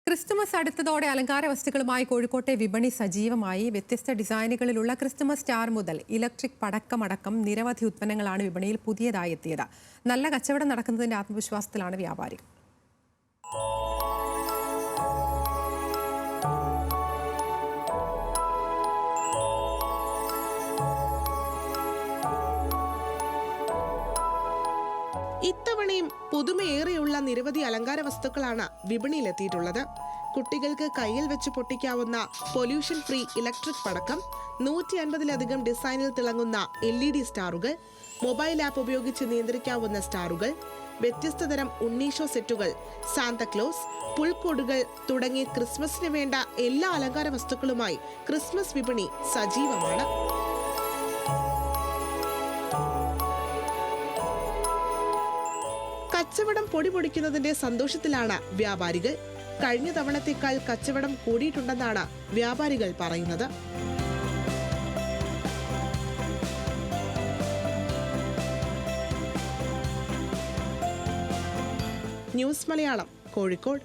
Christmas അടുത്തതോടെ അലങ്കാര വസ്തുക്കളുമായി കോഴിക്കോട്ടെ വിപണി സജീവമായി. വ്യത്യസ്ത ഡിസൈനുകളിലുള്ള ക്രിസ്തുമസ് സ്റ്റാർ മുതൽ ഇലക്ട്രിക് പടക്കമടക്കം നിരവധി ഉത്പന്നങ്ങളാണ് വിപണിയിൽ പുതിയതായി എത്തിയത്. നല്ല കച്ചവടം നടക്കുന്നതിന്റെ ആത്മവിശ്വാസത്തിലാണ് വ്യാപാരികൾ. ഇത്തവണയും പുതുമയേറെയുള്ള നിരവധി അലങ്കാര വസ്തുക്കളാണ് വിപണിയിലെത്തിയിട്ടുള്ളത്. കുട്ടികൾക്ക് കയ്യിൽ വെച്ച് പൊട്ടിക്കാവുന്ന പൊല്യൂഷൻ ഫ്രീ ഇലക്ട്രിക് പടക്കം, 150-ലധികം ഡിസൈനിൽ തിളങ്ങുന്ന LED സ്റ്റാറുകൾ, മൊബൈൽ ആപ്പ് ഉപയോഗിച്ച് നിയന്ത്രിക്കാവുന്ന സ്റ്റാറുകൾ, വ്യത്യസ്ത തരം ഉണ്ണീഷോ സെറ്റുകൾ, സാന്താക്ലോസ്, പുൽക്കൂടുകൾ തുടങ്ങി ക്രിസ്മസിന് വേണ്ട എല്ലാ അലങ്കാര വസ്തുക്കളുമായി ക്രിസ്മസ് വിപണി സജീവമാണ്. കച്ചവടം പൊടിപൊടിക്കുന്നതിന്റെ സന്തോഷത്തിലാണ് വ്യാപാരികൾ. കഴിഞ്ഞ തവണത്തേക്കാൾ കച്ചവടം കൂടിയിട്ടുണ്ടെന്നാണ് വ്യാപാരികൾ പറയുന്നത്. ന്യൂസ് മലയാളം, കോഴിക്കോട്.